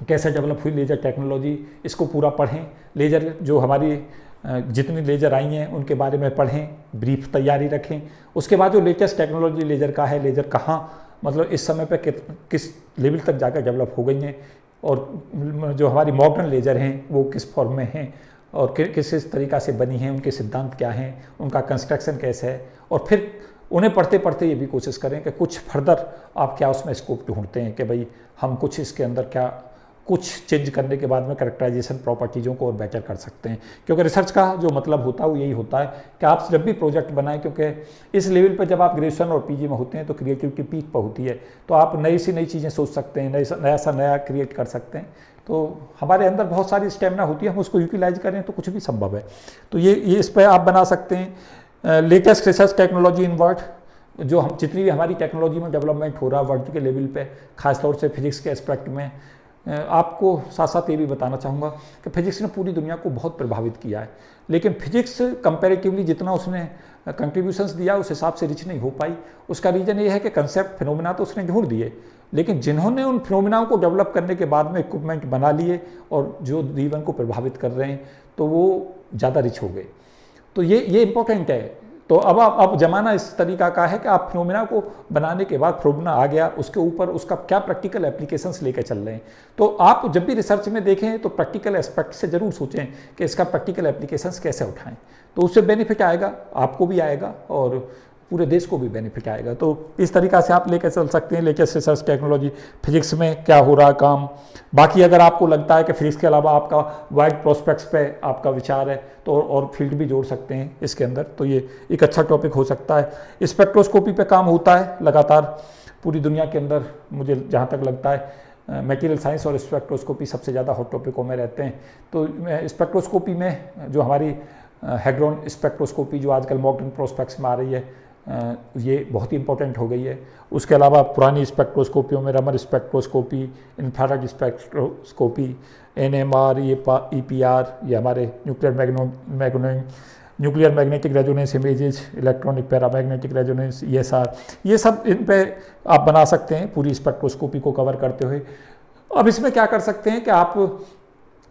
A: कैसे डेवलप हुई, लेज़र टेक्नोलॉजी, इसको पूरा पढ़ें। लेज़र जो हमारी जितनी लेज़र आई हैं उनके बारे में पढ़ें, ब्रीफ तैयारी रखें। उसके बाद जो लेटेस्ट टेक्नोलॉजी लेज़र का है, लेज़र कहाँ मतलब इस समय पे किस लेवल तक जाकर डेवलप हो गई हैं, और जो हमारी मॉडर्न लेज़र हैं वो किस फॉर्म में हैं और किस तरीक़ा से बनी हैं, उनके सिद्धांत क्या हैं, उनका कंस्ट्रक्शन कैसे है। और फिर उन्हें पढ़ते पढ़ते ये भी कोशिश करें कि कुछ फर्दर आप क्या उसमें स्कोप ढूंढते हैं कि भाई हम कुछ इसके अंदर क्या कुछ चेंज करने के बाद में कैरेक्टराइजेशन प्रॉपर्टीज़ों को और बेटर कर सकते हैं। क्योंकि रिसर्च का जो मतलब होता है वो यही होता है कि आप जब भी प्रोजेक्ट बनाएं, क्योंकि इस लेवल पर जब आप ग्रेजुएशन और पीजी में होते हैं तो क्रिएटिविटी पीक पर होती है, तो आप नई सी नई चीज़ें सोच सकते हैं, नया सा नया क्रिएट कर सकते हैं। तो हमारे अंदर बहुत सारी स्टेमिना होती है, हम उसको यूटिलाइज करें तो कुछ भी संभव है। तो ये इस पर आप बना सकते हैं। Latest research technology in world, जो हम जितनी भी हमारी टेक्नोलॉजी में डेवलपमेंट हो रहा है वर्ल्ड के लेवल पे, खासतौर से फिजिक्स के एस्पेक्ट में, आपको साथ साथ ये भी बताना चाहूँगा कि फिजिक्स ने पूरी दुनिया को बहुत प्रभावित किया है। लेकिन फिजिक्स कंपैरेटिवली जितना उसने कंट्रीब्यूशंस दिया उस हिसाब से रिच नहीं हो पाई। उसका रीज़न ये है कि कंसेप्ट फिनोमिना तो उसने ढूंढ दिए, लेकिन जिन्होंने उन फिनोमिनाओं को डेवलप करने के बाद में इक्विपमेंट बना लिए और जो जीवन को प्रभावित कर रहे हैं, तो वो ज़्यादा रिच हो गए। तो ये इम्पोर्टेंट है। तो अब ज़माना इस तरीका का है कि आप फिनोमिना को बनाने के बाद फिनोमिना आ गया, उसके ऊपर उसका क्या प्रैक्टिकल एप्लीकेशंस लेकर चल रहे हैं। तो आप जब भी रिसर्च में देखें तो प्रैक्टिकल एस्पेक्ट से ज़रूर सोचें कि इसका प्रैक्टिकल एप्लीकेशंस कैसे उठाएं, तो उससे बेनिफिट आएगा, आपको भी आएगा और पूरे देश को भी बेनिफिट आएगा। तो इस तरीक़ा से आप लेकर चल सकते हैं लेटेस्ट रिसर्च टेक्नोलॉजी, फिजिक्स में क्या हो रहा है काम। बाकी अगर आपको लगता है कि फिजिक्स के अलावा आपका वाइड प्रोस्पेक्ट्स पे आपका विचार है तो और फील्ड भी जोड़ सकते हैं इसके अंदर, तो ये एक अच्छा टॉपिक हो सकता है। स्पेक्ट्रोस्कोपी पे काम होता है लगातार पूरी दुनिया के अंदर, मुझे जहाँ तक लगता है मटेरियल साइंस और स्पेक्ट्रोस्कोपी सबसे ज़्यादा हॉट टॉपिकों में रहते हैं। तो स्पेक्ट्रोस्कोपी में जो हमारी हैग्रॉन स्पेक्ट्रोस्कोपी जो आजकल मॉडर्न प्रोस्पेक्ट्स में आ रही है, ये बहुत ही इंपॉर्टेंट हो गई है। उसके अलावा पुरानी स्पेक्ट्रोस्कोपियों में Raman spectroscopy, infrared spectroscopy, NMR, EPR, ये हमारे nuclear magnetic resonance images, electronic paramagnetic resonance, ESR, ये सब इन पे आप बना सकते हैं पूरी स्पेक्ट्रोस्कोपी को कवर करते हुए। अब इसमें क्या कर सकते हैं कि आप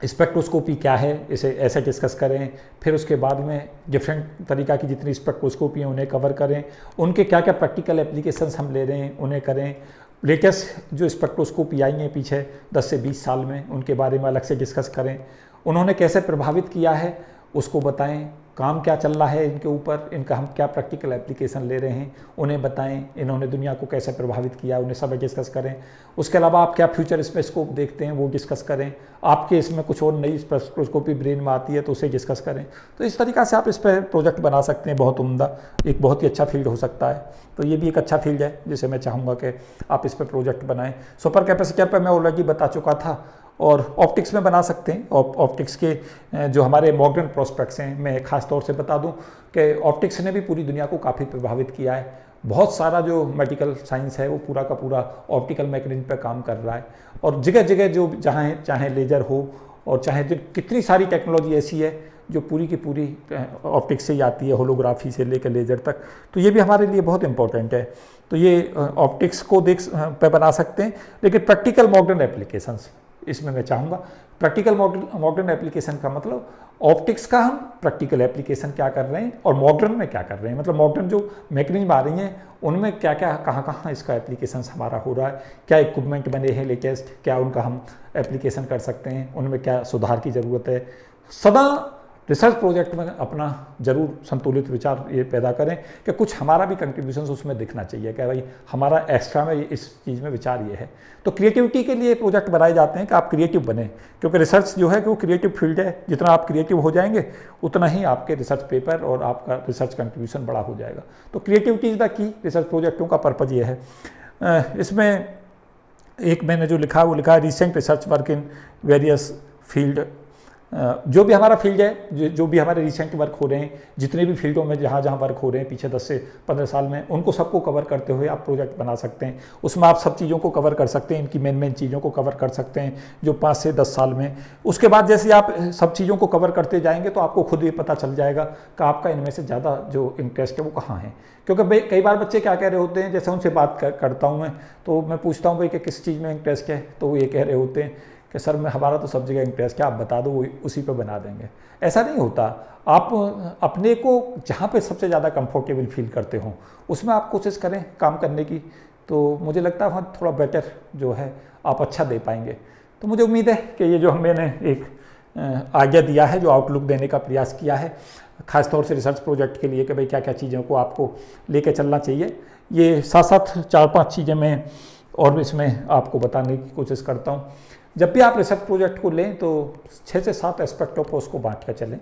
A: स्पेक्ट्रोस्कोपी क्या है इसे ऐसे डिस्कस करें, फिर उसके बाद में डिफरेंट तरीक़ा की जितनी स्पेक्ट्रोस्कोपी हैं उन्हें कवर करें, उनके क्या क्या प्रैक्टिकल एप्लीकेशंस हम ले रहे हैं उन्हें करें। लेटेस्ट जो स्पेक्ट्रोस्कोपी आई हैं पीछे 10 से 20 साल में, उनके बारे में अलग से डिस्कस करें, उन्होंने कैसे प्रभावित किया है उसको बताएं, काम क्या चल रहा है इनके ऊपर, इनका हम क्या प्रैक्टिकल एप्लीकेशन ले रहे हैं उन्हें बताएं, इन्होंने दुनिया को कैसे प्रभावित किया उन्हें सब डिस्कस करें। उसके अलावा आप क्या फ्यूचर इसमें स्कोप देखते हैं वो डिस्कस करें। आपके इसमें कुछ और नई स्पेक्ट्रोस्कोपी ब्रेन में आती है तो उसे डिस्कस करें। तो इस तरीक़ा से आप इस पर प्रोजेक्ट बना सकते हैं, बहुत उम्दा, एक बहुत ही अच्छा फील्ड हो सकता है। तो ये भी एक अच्छा फील्ड है जिसे मैं चाहूँगा कि आप इस पर प्रोजेक्ट बनाएं। सुपर कैपेसिटर पर मैं ऑलरेडी बता चुका था, और ऑप्टिक्स में बना सकते हैं। ऑप्टिक्स के जो हमारे मॉडर्न प्रोस्पेक्ट्स हैं, मैं ख़ास तौर से बता दूं कि ऑप्टिक्स ने भी पूरी दुनिया को काफ़ी प्रभावित किया है। बहुत सारा जो मेडिकल साइंस है वो पूरा का पूरा ऑप्टिकल मैकेनिज्म पे काम कर रहा है, और जगह जगह जो जहाँ चाहे लेज़र हो और चाहे कितनी सारी टेक्नोलॉजी ऐसी है जो पूरी की पूरी ऑप्टिक्स से ही आती है, होलोग्राफी से लेकर लेज़र तक। तो ये भी हमारे लिए बहुत इंपॉर्टेंट है। तो ये ऑप्टिक्स को पे बना सकते हैं, लेकिन प्रैक्टिकल मॉडर्न एप्लीकेशंस इसमें मैं चाहूँगा। प्रैक्टिकल मॉडर्न एप्लीकेशन का मतलब ऑप्टिक्स का हम प्रैक्टिकल एप्लीकेशन क्या कर रहे हैं और मॉडर्न में क्या कर रहे हैं, मतलब मॉडर्न जो मैकेनिज्म आ रही हैं उनमें क्या क्या कहाँ इसका एप्लीकेशन हमारा हो रहा है, क्या इक्विपमेंट बने हैं लेटेस्ट, क्या उनका हम एप्लीकेशन कर सकते हैं, उनमें क्या सुधार की ज़रूरत है। सदा रिसर्च प्रोजेक्ट में अपना जरूर संतुलित विचार ये पैदा करें कि कुछ हमारा भी कंट्रीब्यूशन उसमें दिखना चाहिए कि भाई हमारा एक्स्ट्रा में इस चीज़ में विचार ये है। तो क्रिएटिविटी के लिए प्रोजेक्ट बनाए जाते हैं कि आप क्रिएटिव बने, क्योंकि रिसर्च जो है कि वो क्रिएटिव फील्ड है। जितना आप क्रिएटिव हो जाएंगे उतना ही आपके रिसर्च पेपर और आपका रिसर्च कंट्रीब्यूशन बड़ा हो जाएगा। तो creativity is the key research प्रोजेक्टों का पर्पज़ ये है। इसमें एक मैंने जो लिखा वो लिखा है recent research work in various field जो भी हमारा फील्ड है, जो भी हमारे रिसेंट वर्क हो रहे हैं, जितने भी फील्डों में जहाँ जहाँ वर्क हो रहे हैं पिछले 10 से 15 साल में, उनको सबको कवर करते हुए आप प्रोजेक्ट बना सकते हैं। उसमें आप सब चीज़ों को कवर कर सकते हैं, इनकी मेन चीज़ों को कवर कर सकते हैं जो 5 से 10 साल में। उसके बाद जैसे आप सब चीज़ों को कवर करते जाएंगे तो आपको खुद ही पता चल जाएगा कि आपका इनमें से ज़्यादा जो इंटरेस्ट है वो कहाँ है। क्योंकि कई बार बच्चे क्या कह रहे होते हैं, जैसे उनसे बात करता हूँ मैं, तो मैं पूछता हूँ भाई कि किस चीज़ में इंटरेस्ट है, तो वो ये कह रहे होते हैं कि सर मैं हमारा तो सब जगह इंटरेस्ट है, आप बता दो वो उसी पे बना देंगे। ऐसा नहीं होता। आप अपने को जहाँ पे सबसे ज़्यादा कंफर्टेबल फील करते हो उसमें आप कोशिश करें काम करने की, तो मुझे लगता है वहाँ थोड़ा बेटर जो है आप अच्छा दे पाएंगे। तो मुझे उम्मीद है कि ये जो मैंने एक आज्ञा दिया है, जो आउटलुक देने का प्रयास किया है ख़ासतौर से रिसर्च प्रोजेक्ट के लिए कि भाई क्या क्या चीज़ों को आपको लेके चलना चाहिए, ये साथ साथ 4-5 चीज़ें मैं और इसमें आपको बताने की कोशिश करता हूँ। जब भी आप रिसर्च प्रोजेक्ट को लें तो 6 से 7 एस्पेक्टों को उसको बांट कर चलें।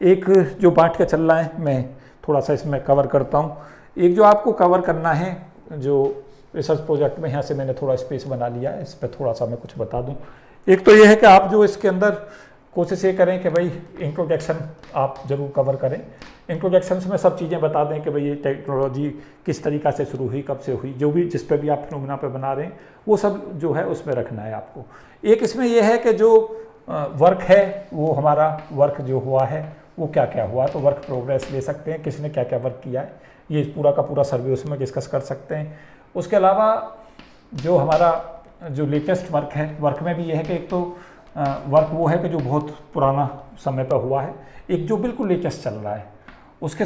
A: एक जो बांट के चल रहा है मैं थोड़ा सा इसमें कवर करता हूँ। एक जो आपको कवर करना है जो रिसर्च प्रोजेक्ट में, यहाँ से मैंने थोड़ा स्पेस बना लिया है, इस पर थोड़ा सा मैं कुछ बता दूँ। एक तो ये है कि आप जो इसके अंदर कोशिश ये करें कि भाई इंट्रोडक्शन आप ज़रूर कवर करें। इंट्रोडक्शंस में सब चीज़ें बता दें कि भाई ये टेक्नोलॉजी किस तरीक़ा से शुरू हुई, कब से हुई, जो भी जिस पे भी आप फिनोमेना पे बना रहे हैं वो सब जो है उसमें रखना है आपको। एक इसमें यह है कि जो वर्क है वो हमारा वर्क जो हुआ है वो क्या क्या हुआ, तो वर्क प्रोग्रेस ले सकते हैं, किसने क्या क्या वर्क किया है, ये पूरा का पूरा सर्वे उसमें डिस्कस कर सकते हैं। उसके अलावा जो हमारा जो लेटेस्ट वर्क है, वर्क में भी यह है कि एक तो वर्क वो है कि जो बहुत पुराना समय पर हुआ है, एक जो बिल्कुल लेटेस्ट चल रहा है। उसके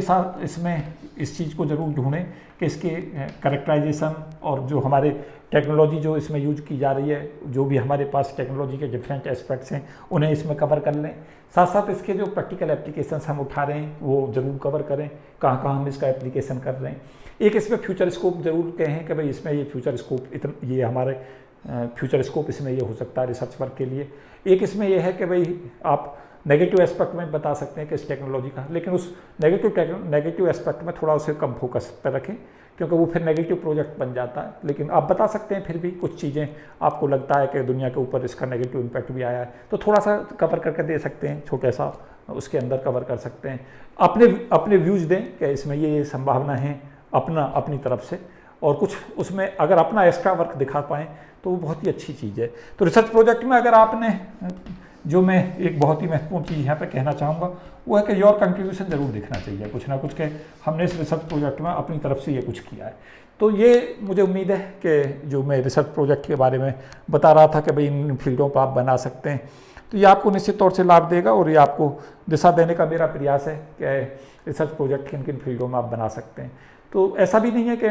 A: साथ इसमें इस चीज़ को ज़रूर ढूंढें कि इसके कैरेक्टराइजेशन और जो हमारे टेक्नोलॉजी जो इसमें यूज की जा रही है, जो भी हमारे पास टेक्नोलॉजी के डिफरेंट एस्पेक्ट्स हैं उन्हें इसमें कवर कर लें। साथ साथ इसके जो प्रैक्टिकल एप्लीकेशंस हम उठा रहे हैं वो ज़रूर कवर करें, कहाँ कहाँ हम इसका एप्लीकेशन कर रहे हैं। एक इसमें फ्यूचर स्कोप ज़रूर कहें कि भाई इसमें ये फ्यूचर स्कोप ये हमारे फ्यूचर स्कोप इसमें ये हो सकता है रिसर्च वर्क के लिए। एक इसमें यह है कि भाई आप नेगेटिव एस्पेक्ट में बता सकते हैं कि इस टेक्नोलॉजी का, लेकिन उस नेगेटिव एस्पेक्ट में थोड़ा उसे कम फोकस पर रखें क्योंकि वो फिर नेगेटिव प्रोजेक्ट बन जाता है। लेकिन आप बता सकते हैं फिर भी कुछ चीज़ें आपको लगता है कि दुनिया के ऊपर इसका नेगेटिव इम्पैक्ट भी आया है तो थोड़ा सा कवर करके दे सकते हैं, छोटा सा उसके अंदर कवर कर सकते हैं। अपने व्यूज़ दें कि इसमें ये संभावना है अपनी तरफ से, और कुछ उसमें अगर अपना एक्स्ट्रा वर्क दिखा पाएँ तो वो बहुत ही अच्छी चीज़ है। तो रिसर्च प्रोजेक्ट में अगर आपने जो मैं एक बहुत ही महत्वपूर्ण चीज़ यहाँ पे कहना चाहूँगा वो है कि योर कंट्रीब्यूशन ज़रूर दिखना चाहिए, कुछ ना कुछ के हमने इस रिसर्च प्रोजेक्ट में अपनी तरफ से ये कुछ किया है। तो ये मुझे उम्मीद है कि जो मैं रिसर्च प्रोजेक्ट के बारे में बता रहा था कि भाई इन फील्डों पर आप बना सकते हैं, तो ये आपको निश्चित तौर से लाभ देगा और ये आपको दिशा देने का मेरा प्रयास है कि रिसर्च प्रोजेक्ट किन किन फील्डों में आप बना सकते हैं। तो ऐसा भी नहीं है कि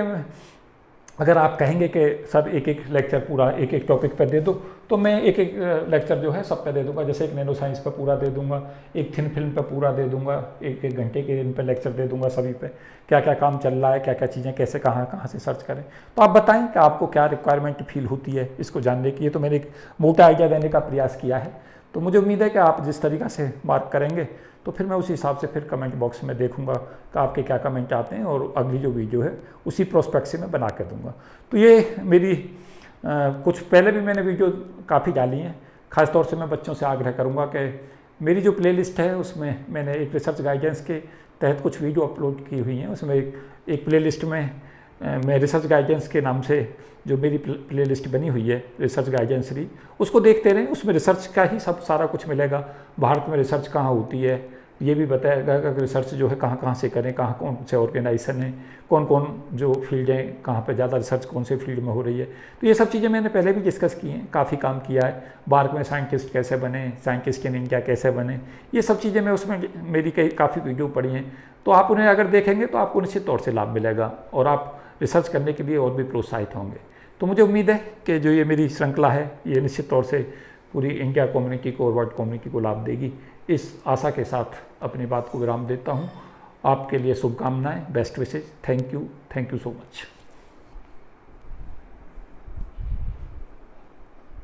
A: अगर आप कहेंगे कि सर एक एक लेक्चर पूरा एक एक टॉपिक पर दे दो, तो मैं एक एक लेक्चर जो है सब पे दे दूंगा। जैसे एक नैनो साइंस पर पूरा दे दूंगा, एक थिन फिल्म पर पूरा दे दूंगा, एक घंटे के इन पर लेक्चर दे दूंगा, सभी पे क्या क्या काम चल रहा है, क्या क्या चीज़ें कैसे कहाँ से सर्च करें। तो आप बताएं कि आपको क्या रिक्वायरमेंट फील होती है इसको जानने की। तो मैंने एक मोटा आइडिया देने का प्रयास किया है, तो मुझे उम्मीद है कि आप जिस तरीक़ा से मार्क करेंगे तो फिर मैं उसी हिसाब से फिर कमेंट बॉक्स में देखूंगा कि आपके क्या कमेंट आते हैं और अगली जो वीडियो है उसी प्रोस्पेक्ट से मैं बना के दूंगा। तो ये मेरी कुछ पहले भी मैंने वीडियो काफ़ी डाली हैं। ख़ासतौर से मैं बच्चों से आग्रह करूंगा कि मेरी जो प्लेलिस्ट है उसमें मैंने एक रिसर्च गाइडेंस के तहत कुछ वीडियो अपलोड की हुई हैं। उसमें एक प्लेलिस्ट में मैं रिसर्च गाइडेंस के नाम से जो मेरी प्लेलिस्ट बनी हुई है रिसर्च गाइडेंस री, उसको देखते रहें। उसमें रिसर्च का ही सब सारा कुछ मिलेगा। भारत में रिसर्च कहाँ होती है ये भी बताएगा कि रिसर्च जो है कहाँ से करें, कहाँ कौन से ऑर्गेनाइजेशन हैं, कौन कौन जो फील्ड हैं, कहाँ पे ज़्यादा रिसर्च कौन से फील्ड में हो रही है। तो ये सब चीज़ें मैंने पहले भी डिस्कस की हैं, काफ़ी काम किया है। भारत में साइंटिस्ट कैसे बने, साइंटिस्ट इन इंडिया कैसे बने, ये सब चीज़ें मैं उसमें मेरी काफ़ी वीडियो पढ़ी हैं। तो आप उन्हें अगर देखेंगे तो आपको निश्चित तौर से लाभ मिलेगा और आप रिसर्च करने के लिए और भी प्रोत्साहित होंगे। तो मुझे उम्मीद है कि जो ये मेरी श्रृंखला है ये निश्चित तौर से पूरी इंडिया कम्युनिटी को और वर्ल्ड कम्युनिटी को लाभ देगी। इस आशा के साथ अपनी बात को विराम देता हूँ। आपके लिए शुभकामनाएं, best wishes. Thank you so much.